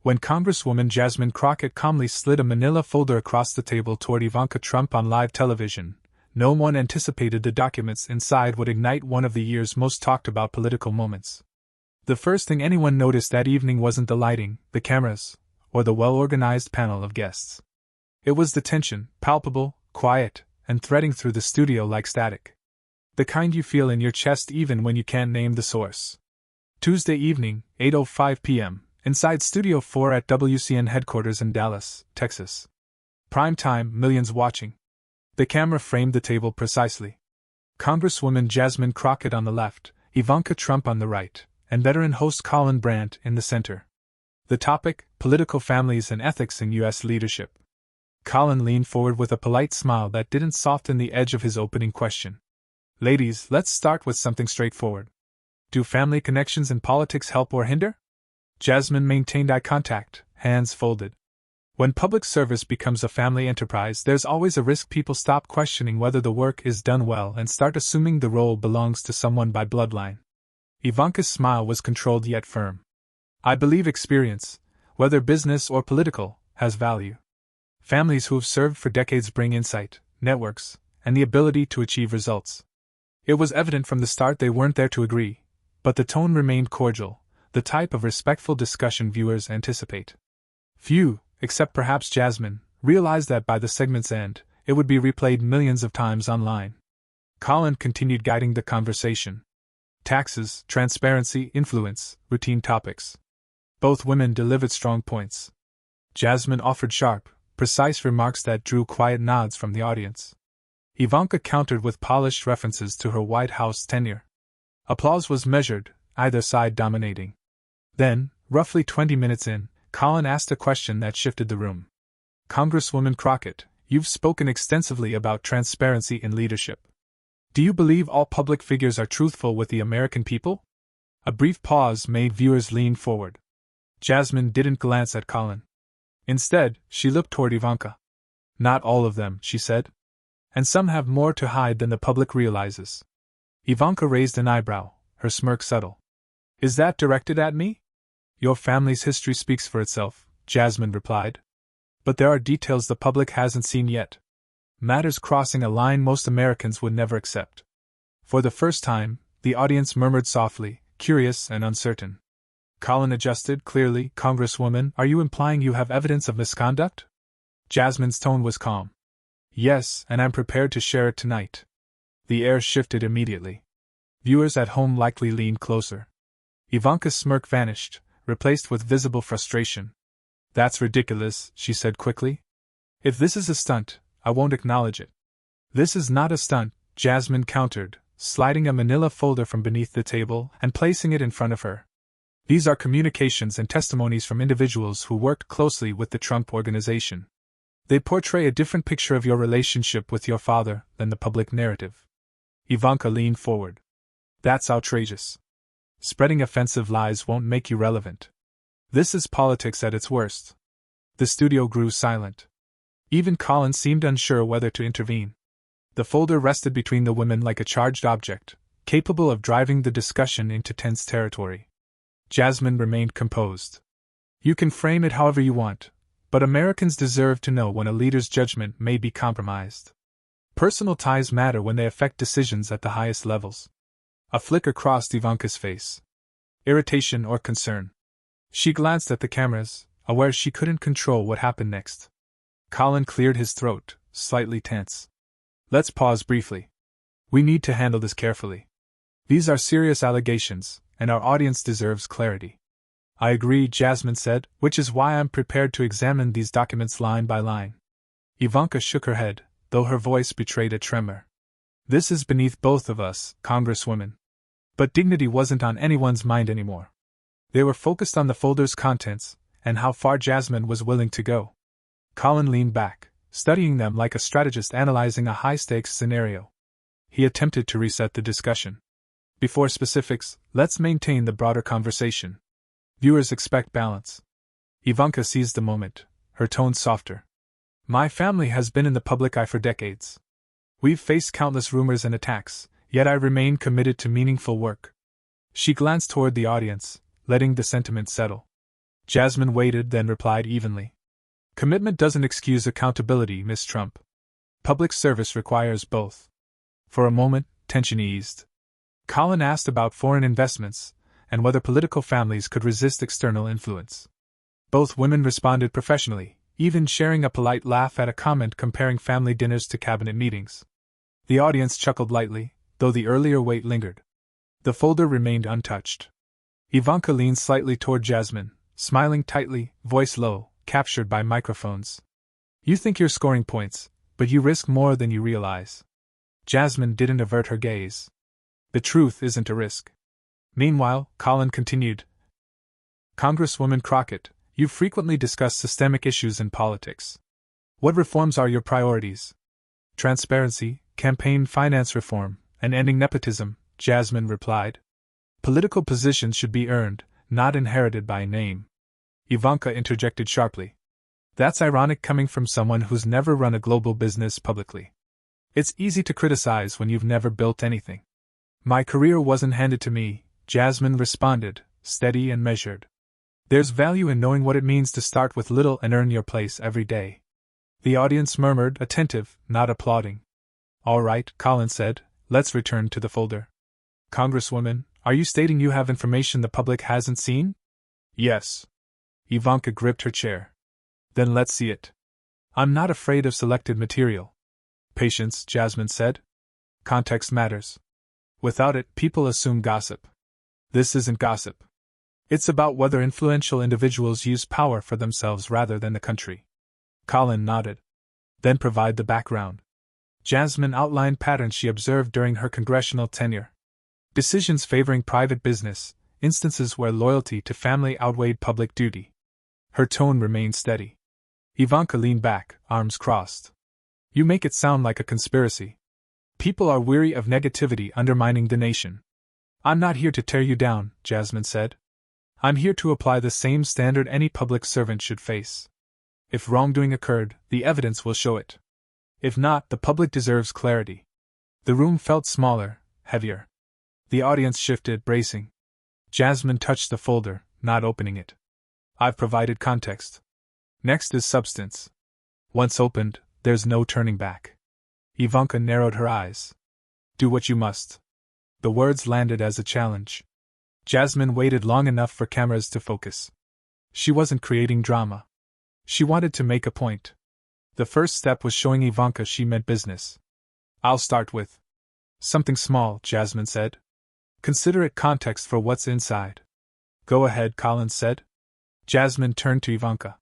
When Congresswoman Jasmine Crockett calmly slid a manila folder across the table toward Ivanka Trump on live television, no one anticipated the documents inside would ignite one of the year's most talked about political moments. The first thing anyone noticed that evening wasn't the lighting, the cameras, or the well-organized panel of guests. It was the tension, palpable, quiet, and threading through the studio like static. The kind you feel in your chest even when you can't name the source. Tuesday evening, 8:05 p.m., inside Studio 4 at WCN headquarters in Dallas, Texas. Prime time, millions watching. The camera framed the table precisely. Congresswoman Jasmine Crockett on the left, Ivanka Trump on the right, and veteran host Colin Brandt in the center. The topic, political families and ethics in U.S. leadership. Colin leaned forward with a polite smile that didn't soften the edge of his opening question. Ladies, let's start with something straightforward. Do family connections in politics help or hinder? Jasmine maintained eye contact, hands folded. When public service becomes a family enterprise, there's always a risk people stop questioning whether the work is done well and start assuming the role belongs to someone by bloodline. Ivanka's smile was controlled yet firm. I believe experience, whether business or political, has value. Families who have served for decades bring insight, networks, and the ability to achieve results. It was evident from the start they weren't there to agree, but the tone remained cordial, the type of respectful discussion viewers anticipate. Few, except perhaps Jasmine, realized that by the segment's end, it would be replayed millions of times online. Colin continued guiding the conversation. Taxes, transparency, influence, routine topics. Both women delivered strong points. Jasmine offered sharp, precise remarks that drew quiet nods from the audience. Ivanka countered with polished references to her White House tenure. Applause was measured, either side dominating. Then, roughly 20 minutes in, Colin asked a question that shifted the room. Congresswoman Crockett, you've spoken extensively about transparency in leadership. Do you believe all public figures are truthful with the American people? A brief pause made viewers lean forward. Jasmine didn't glance at Colin. Instead, she looked toward Ivanka. Not all of them, she said. And some have more to hide than the public realizes. Ivanka raised an eyebrow, her smirk subtle. Is that directed at me? Your family's history speaks for itself, Jasmine replied. But there are details the public hasn't seen yet. Matters crossing a line most Americans would never accept. For the first time, the audience murmured softly, curious and uncertain. Colin adjusted clearly. Congresswoman, are you implying you have evidence of misconduct? Jasmine's tone was calm. Yes, and I'm prepared to share it tonight. The air shifted immediately. Viewers at home likely leaned closer. Ivanka's smirk vanished, replaced with visible frustration. That's ridiculous, she said quickly. If this is a stunt, I won't acknowledge it. This is not a stunt, Jasmine countered, sliding a manila folder from beneath the table and placing it in front of her. These are communications and testimonies from individuals who worked closely with the Trump organization. They portray a different picture of your relationship with your father than the public narrative. Ivanka leaned forward. That's outrageous. Spreading offensive lies won't make you relevant. This is politics at its worst. The studio grew silent. Even Colin seemed unsure whether to intervene. The folder rested between the women like a charged object, capable of driving the discussion into tense territory. Jasmine remained composed. You can frame it however you want, but Americans deserve to know when a leader's judgment may be compromised. Personal ties matter when they affect decisions at the highest levels. A flicker crossed Ivanka's face. Irritation or concern. She glanced at the cameras, aware she couldn't control what happened next. Colin cleared his throat, slightly tense. Let's pause briefly. We need to handle this carefully. These are serious allegations, and our audience deserves clarity. I agree, Jasmine said, which is why I'm prepared to examine these documents line by line. Ivanka shook her head, though her voice betrayed a tremor. This is beneath both of us, Congresswoman. But dignity wasn't on anyone's mind anymore. They were focused on the folder's contents, and how far Jasmine was willing to go. Colin leaned back, studying them like a strategist analyzing a high-stakes scenario. He attempted to reset the discussion. Before specifics, let's maintain the broader conversation. Viewers expect balance. Ivanka seized the moment, her tone softer. My family has been in the public eye for decades. We've faced countless rumors and attacks, yet I remain committed to meaningful work. She glanced toward the audience, letting the sentiment settle. Jasmine waited, then replied evenly. Commitment doesn't excuse accountability, Miss Trump. Public service requires both. For a moment, tension eased. Colin asked about foreign investments and whether political families could resist external influence. Both women responded professionally, even sharing a polite laugh at a comment comparing family dinners to cabinet meetings. The audience chuckled lightly, though the earlier weight lingered. The folder remained untouched. Ivanka leaned slightly toward Jasmine, smiling tightly, voice low, captured by microphones. You think you're scoring points, but you risk more than you realize. Jasmine didn't avert her gaze. The truth isn't a risk. Meanwhile, Colin continued. Congresswoman Crockett, you frequently discuss systemic issues in politics. What reforms are your priorities? Transparency, campaign finance reform, and ending nepotism, Jasmine replied. Political positions should be earned, not inherited by name. Ivanka interjected sharply. That's ironic coming from someone who's never run a global business publicly. It's easy to criticize when you've never built anything. My career wasn't handed to me, Jasmine responded, steady and measured. There's value in knowing what it means to start with little and earn your place every day. The audience murmured, attentive, not applauding. All right, Colin said, let's return to the folder. Congresswoman, are you stating you have information the public hasn't seen? Yes. Ivanka gripped her chair. Then let's see it. I'm not afraid of selected material. Patience, Jasmine said. Context matters. Without it, people assume gossip. This isn't gossip. It's about whether influential individuals use power for themselves rather than the country. Colin nodded. Then provide the background. Jasmine outlined patterns she observed during her congressional tenure. Decisions favoring private business, instances where loyalty to family outweighed public duty. Her tone remained steady. Ivanka leaned back, arms crossed. You make it sound like a conspiracy. People are weary of negativity undermining the nation. I'm not here to tear you down, Jasmine said. I'm here to apply the same standard any public servant should face. If wrongdoing occurred, the evidence will show it. If not, the public deserves clarity. The room felt smaller, heavier. The audience shifted, bracing. Jasmine touched the folder, not opening it. I've provided context. Next is substance. Once opened, there's no turning back. Ivanka narrowed her eyes. Do what you must. The words landed as a challenge. Jasmine waited long enough for cameras to focus. She wasn't creating drama. She wanted to make a point. The first step was showing Ivanka she meant business. I'll start with something small, Jasmine said. Consider it context for what's inside. Go ahead, Colin said. Jasmine turned to Ivanka.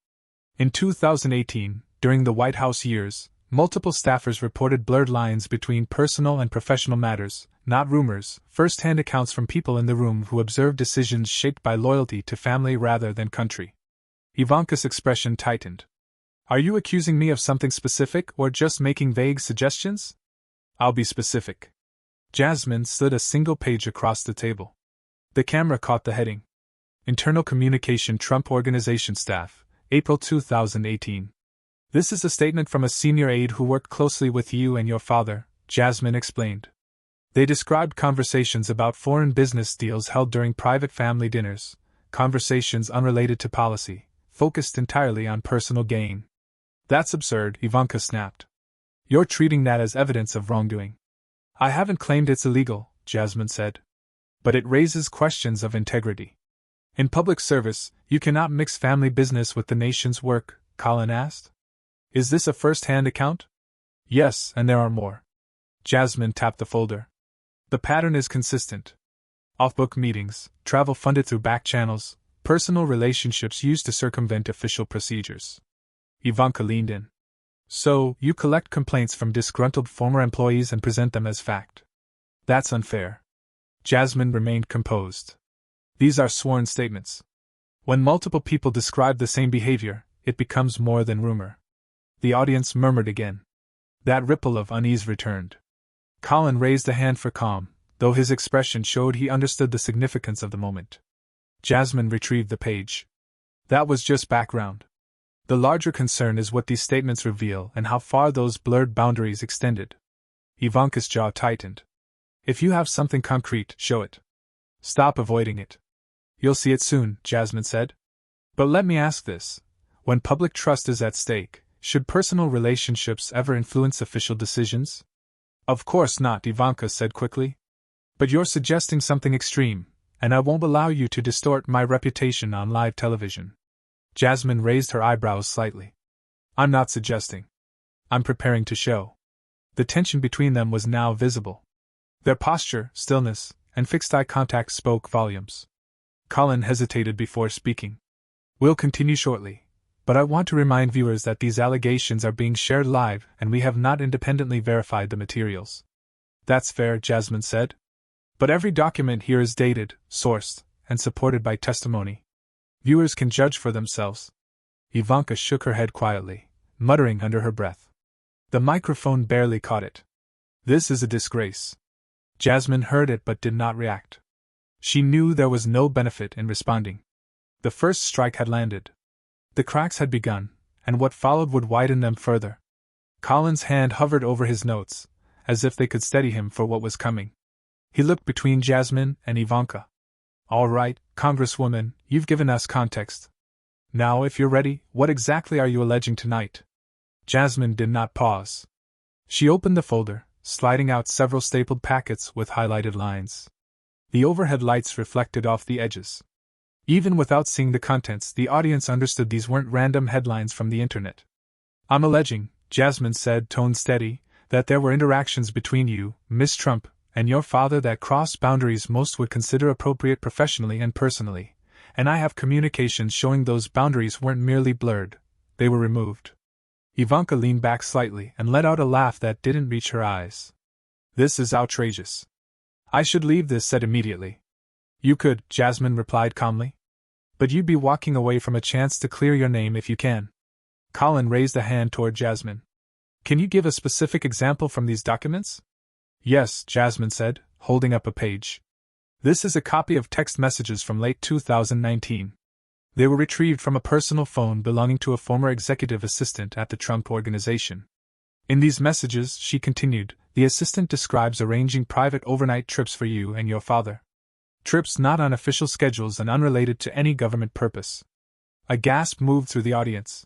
In 2018, during the White House years, multiple staffers reported blurred lines between personal and professional matters, not rumors, first-hand accounts from people in the room who observed decisions shaped by loyalty to family rather than country. Ivanka's expression tightened. Are you accusing me of something specific or just making vague suggestions? I'll be specific. Jasmine slid a single page across the table. The camera caught the heading. Internal Communication Trump Organization Staff, April 2018. This is a statement from a senior aide who worked closely with you and your father, Jasmine explained. They described conversations about foreign business deals held during private family dinners, conversations unrelated to policy, focused entirely on personal gain. That's absurd, Ivanka snapped. You're treating that as evidence of wrongdoing. I haven't claimed it's illegal, Jasmine said. But it raises questions of integrity. In public service, you cannot mix family business with the nation's work, Colin asked. Is this a first-hand account? Yes, and there are more. Jasmine tapped the folder. The pattern is consistent. Off-book meetings, travel funded through back channels, personal relationships used to circumvent official procedures. Ivanka leaned in. So, you collect complaints from disgruntled former employees and present them as fact. That's unfair. Jasmine remained composed. These are sworn statements. When multiple people describe the same behavior, it becomes more than rumor. The audience murmured again. That ripple of unease returned. Colin raised a hand for calm, though his expression showed he understood the significance of the moment. Jasmine retrieved the page. That was just background. The larger concern is what these statements reveal and how far those blurred boundaries extended. Ivanka's jaw tightened. If you have something concrete, show it. Stop avoiding it. You'll see it soon, Jasmine said. But let me ask this. When public trust is at stake, should personal relationships ever influence official decisions? Of course not, Ivanka said quickly. But you're suggesting something extreme, and I won't allow you to distort my reputation on live television. Jasmine raised her eyebrows slightly. I'm not suggesting. I'm preparing to show. The tension between them was now visible. Their posture, stillness, and fixed eye contact spoke volumes. Colin hesitated before speaking. We'll continue shortly, but I want to remind viewers that these allegations are being shared live and we have not independently verified the materials. That's fair, Jasmine said. But every document here is dated, sourced, and supported by testimony. Viewers can judge for themselves. Ivanka shook her head quietly, muttering under her breath. The microphone barely caught it. This is a disgrace. Jasmine heard it but did not react. She knew there was no benefit in responding. The first strike had landed. The cracks had begun, and what followed would widen them further. Colin's hand hovered over his notes, as if they could steady him for what was coming. He looked between Jasmine and Ivanka. All right, Congresswoman, you've given us context. Now, if you're ready, what exactly are you alleging tonight? Jasmine did not pause. She opened the folder, sliding out several stapled packets with highlighted lines. The overhead lights reflected off the edges. Even without seeing the contents, the audience understood these weren't random headlines from the internet. I'm alleging, Jasmine said, tone steady, that there were interactions between you, Miss Trump, and your father that crossed boundaries most would consider appropriate professionally and personally, and I have communications showing those boundaries weren't merely blurred, they were removed. Ivanka leaned back slightly and let out a laugh that didn't reach her eyes. This is outrageous. I should leave this set immediately. You could, Jasmine replied calmly. But you'd be walking away from a chance to clear your name if you can. Colin raised a hand toward Jasmine. Can you give a specific example from these documents? Yes, Jasmine said, holding up a page. This is a copy of text messages from late 2019. They were retrieved from a personal phone belonging to a former executive assistant at the Trump Organization. In these messages, she continued, the assistant describes arranging private overnight trips for you and your father. Trips not on official schedules and unrelated to any government purpose. A gasp moved through the audience.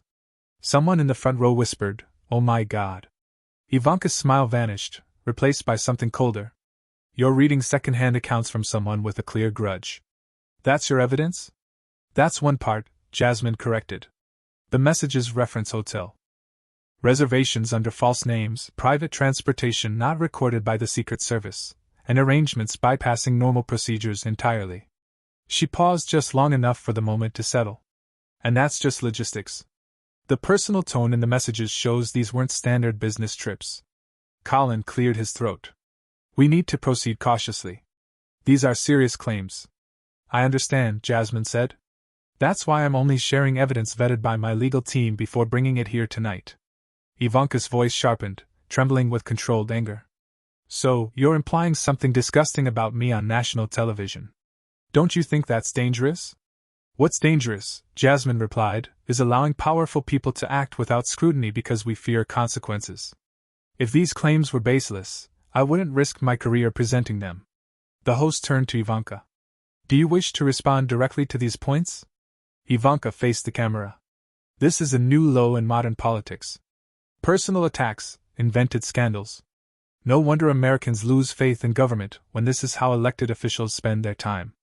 Someone in the front row whispered, "Oh my God." Ivanka's smile vanished, replaced by something colder. You're reading second-hand accounts from someone with a clear grudge. That's your evidence? That's one part, Jasmine corrected. The messages reference hotel reservations under false names, private transportation not recorded by the Secret Service, and arrangements bypassing normal procedures entirely. She paused just long enough for the moment to settle. And that's just logistics. The personal tone in the messages shows these weren't standard business trips. Colin cleared his throat. We need to proceed cautiously. These are serious claims. I understand, Jasmine said. That's why I'm only sharing evidence vetted by my legal team before bringing it here tonight. Ivanka's voice sharpened, trembling with controlled anger. So, you're implying something disgusting about me on national television. Don't you think that's dangerous? What's dangerous, Jasmine replied, is allowing powerful people to act without scrutiny because we fear consequences. If these claims were baseless, I wouldn't risk my career presenting them. The host turned to Ivanka. Do you wish to respond directly to these points? Ivanka faced the camera. This is a new low in modern politics. Personal attacks, invented scandals. No wonder Americans lose faith in government when this is how elected officials spend their time.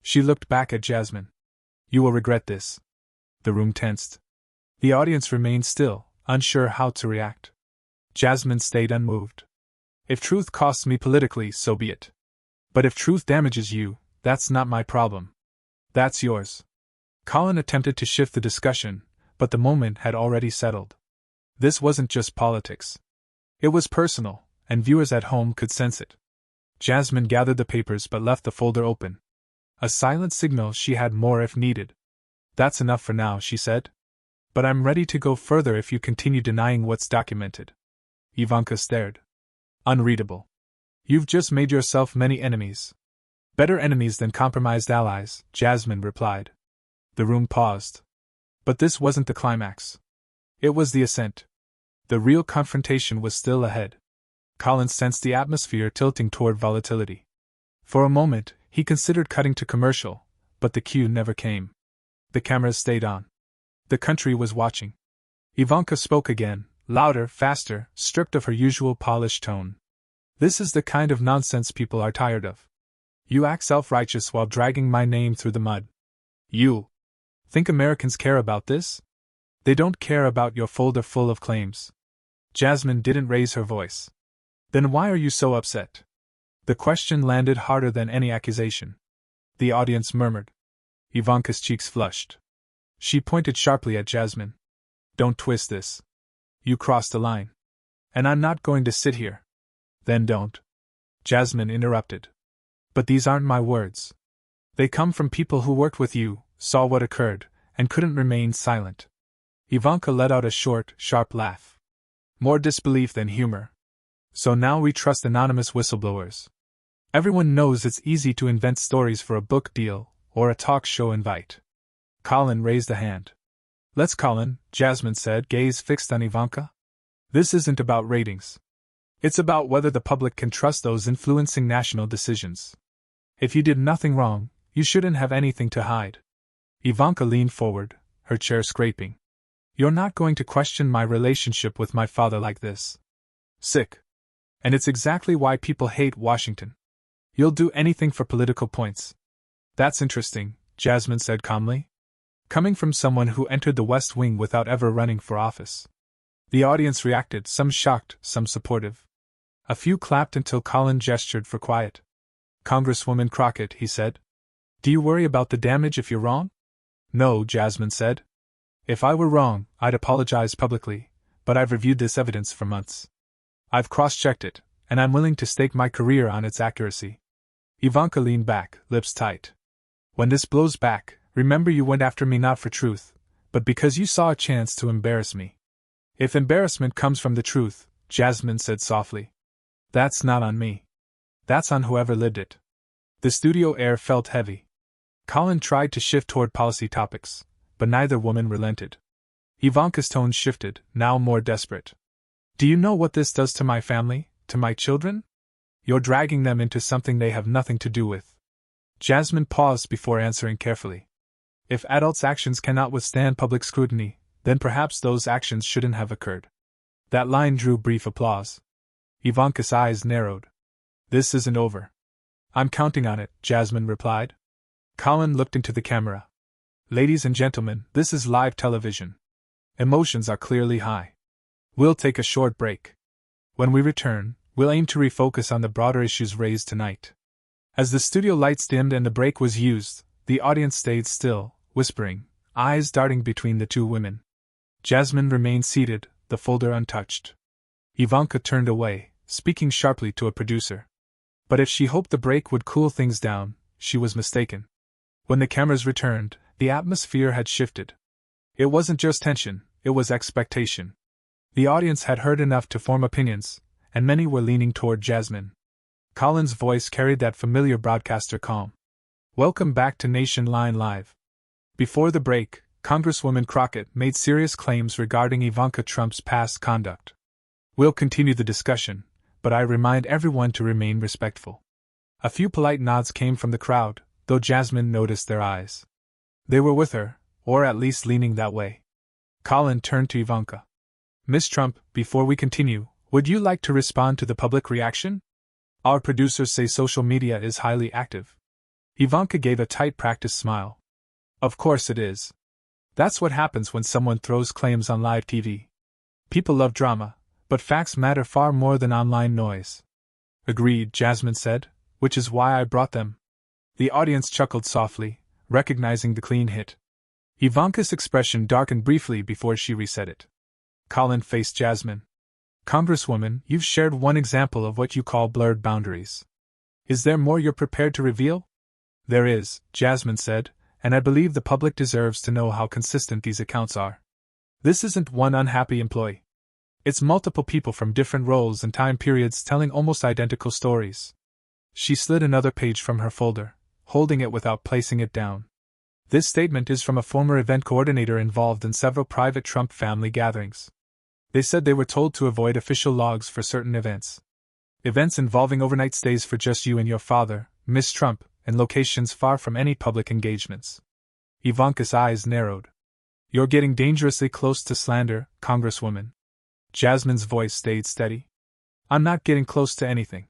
She looked back at Jasmine. You will regret this. The room tensed. The audience remained still, unsure how to react. Jasmine stayed unmoved. If truth costs me politically, so be it. But if truth damages you, that's not my problem. That's yours. Colin attempted to shift the discussion, but the moment had already settled. This wasn't just politics. It was personal, and viewers at home could sense it. Jasmine gathered the papers but left the folder open. A silent signal she had more if needed. That's enough for now, she said. But I'm ready to go further if you continue denying what's documented. Ivanka stared. Unreadable. You've just made yourself many enemies. Better enemies than compromised allies, Jasmine replied. The room paused. But this wasn't the climax. It was the ascent. The real confrontation was still ahead. Colin sensed the atmosphere tilting toward volatility. For a moment, he considered cutting to commercial, but the cue never came. The cameras stayed on. The country was watching. Ivanka spoke again, louder, faster, stripped of her usual polished tone. This is the kind of nonsense people are tired of. You act self-righteous while dragging my name through the mud. You think Americans care about this? They don't care about your folder full of claims. Jasmine didn't raise her voice. Then why are you so upset? The question landed harder than any accusation. The audience murmured. Ivanka's cheeks flushed. She pointed sharply at Jasmine. Don't twist this. You crossed the line. And I'm not going to sit here. Then don't. Jasmine interrupted. But these aren't my words. They come from people who worked with you, saw what occurred, and couldn't remain silent. Ivanka let out a short, sharp laugh. More disbelief than humor. So now we trust anonymous whistleblowers. Everyone knows it's easy to invent stories for a book deal or a talk show invite. Colin raised a hand. Let's Colin, Jasmine said, gaze fixed on Ivanka. This isn't about ratings. It's about whether the public can trust those influencing national decisions. If you did nothing wrong, you shouldn't have anything to hide. Ivanka leaned forward, her chair scraping. You're not going to question my relationship with my father like this. Sick. And it's exactly why people hate Washington. You'll do anything for political points. That's interesting, Jasmine said calmly. Coming from someone who entered the West Wing without ever running for office. The audience reacted, some shocked, some supportive. A few clapped until Colin gestured for quiet. Congresswoman Crockett, he said. Do you worry about the damage if you're wrong? No, Jasmine said. If I were wrong, I'd apologize publicly, but I've reviewed this evidence for months. I've cross-checked it, and I'm willing to stake my career on its accuracy. Ivanka leaned back, lips tight. When this blows back, remember you went after me not for truth, but because you saw a chance to embarrass me. If embarrassment comes from the truth, Jasmine said softly, that's not on me. That's on whoever lived it. The studio air felt heavy. Colin tried to shift toward policy topics, but neither woman relented. Ivanka's tone shifted, now more desperate. Do you know what this does to my family, to my children? You're dragging them into something they have nothing to do with. Jasmine paused before answering carefully. If adults' actions cannot withstand public scrutiny, then perhaps those actions shouldn't have occurred. That line drew brief applause. Ivanka's eyes narrowed. This isn't over. I'm counting on it, Jasmine replied. Colin looked into the camera. Ladies and gentlemen, this is live television. Emotions are clearly high. We'll take a short break. When we return, we'll aim to refocus on the broader issues raised tonight. As the studio lights dimmed and the break was used, the audience stayed still, whispering, eyes darting between the two women. Jasmine remained seated, the folder untouched. Ivanka turned away, speaking sharply to a producer. But if she hoped the break would cool things down, she was mistaken. When the cameras returned, the atmosphere had shifted. It wasn't just tension, it was expectation. The audience had heard enough to form opinions, and many were leaning toward Jasmine. Colin's voice carried that familiar broadcaster calm. Welcome back to Nation Line Live. Before the break, Congresswoman Crockett made serious claims regarding Ivanka Trump's past conduct. We'll continue the discussion, but I remind everyone to remain respectful. A few polite nods came from the crowd, though Jasmine noticed their eyes. They were with her, or at least leaning that way. Colin turned to Ivanka. Miss Trump, before we continue, would you like to respond to the public reaction? Our producers say social media is highly active. Ivanka gave a tight practiced smile. Of course it is. That's what happens when someone throws claims on live TV. People love drama, but facts matter far more than online noise. Agreed, Jasmine said, which is why I brought them. The audience chuckled softly, recognizing the clean hit. Ivanka's expression darkened briefly before she reset it. Colin faced Jasmine. Congresswoman, you've shared one example of what you call blurred boundaries. Is there more you're prepared to reveal? There is, Jasmine said, and I believe the public deserves to know how consistent these accounts are. This isn't one unhappy employee. It's multiple people from different roles and time periods telling almost identical stories. She slid another page from her folder, holding it without placing it down. This statement is from a former event coordinator involved in several private Trump family gatherings. They said they were told to avoid official logs for certain events. Events involving overnight stays for just you and your father, Miss Trump, and locations far from any public engagements. Ivanka's eyes narrowed. You're getting dangerously close to slander, Congresswoman. Jasmine's voice stayed steady. I'm not getting close to anything.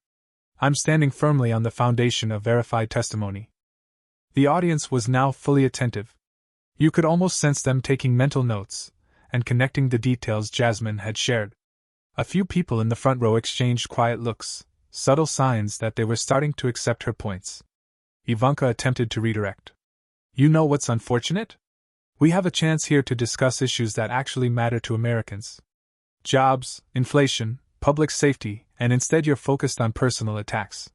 I'm standing firmly on the foundation of verified testimony. The audience was now fully attentive. You could almost sense them taking mental notes and connecting the details Jasmine had shared. A few people in the front row exchanged quiet looks, subtle signs that they were starting to accept her points. Ivanka attempted to redirect. You know what's unfortunate? We have a chance here to discuss issues that actually matter to Americans. Jobs, inflation, public safety, and instead you're focused on personal attacks.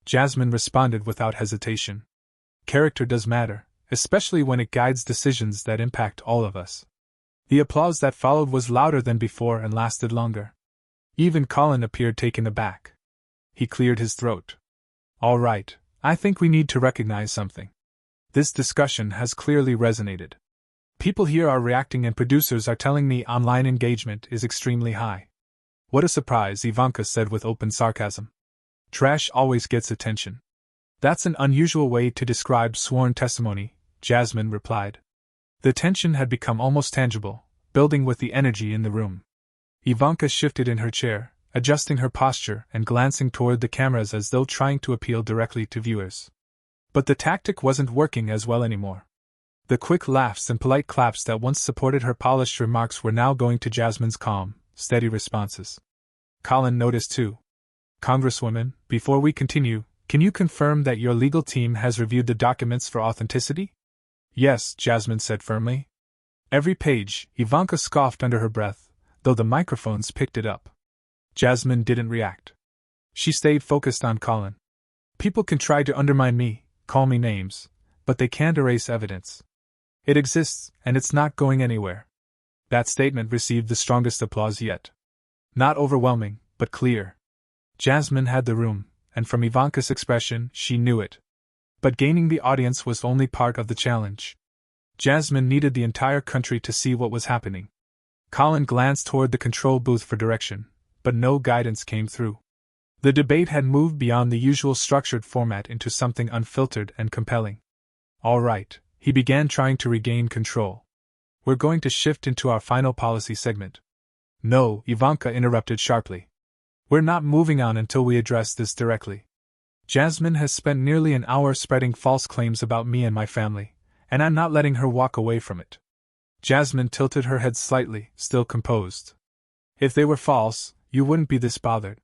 Jasmine responded without hesitation. Character does matter, especially when it guides decisions that impact all of us. The applause that followed was louder than before and lasted longer. Even Colin appeared taken aback. He cleared his throat. All right, I think we need to recognize something. This discussion has clearly resonated. People here are reacting and producers are telling me online engagement is extremely high. What a surprise, Ivanka said with open sarcasm. Trash always gets attention. That's an unusual way to describe sworn testimony, Jasmine replied. The tension had become almost tangible, building with the energy in the room. Ivanka shifted in her chair, adjusting her posture and glancing toward the cameras as though trying to appeal directly to viewers. But the tactic wasn't working as well anymore. The quick laughs and polite claps that once supported her polished remarks were now going to Jasmine's calm, steady responses. Colin noticed too. Congresswoman, before we continue, can you confirm that your legal team has reviewed the documents for authenticity? Yes, Jasmine said firmly. Every page, Ivanka scoffed under her breath, though the microphones picked it up. Jasmine didn't react. She stayed focused on Colin. People can try to undermine me, call me names, but they can't erase evidence. It exists, and it's not going anywhere. That statement received the strongest applause yet. Not overwhelming, but clear. Jasmine had the room, and from Ivanka's expression, she knew it. But gaining the audience was only part of the challenge. Jasmine needed the entire country to see what was happening. Colin glanced toward the control booth for direction, but no guidance came through. The debate had moved beyond the usual structured format into something unfiltered and compelling. All right, he began trying to regain control. We're going to shift into our final policy segment. No, Ivanka interrupted sharply. We're not moving on until we address this directly. Jasmine has spent nearly an hour spreading false claims about me and my family, and I'm not letting her walk away from it. Jasmine tilted her head slightly, still composed. If they were false, you wouldn't be this bothered.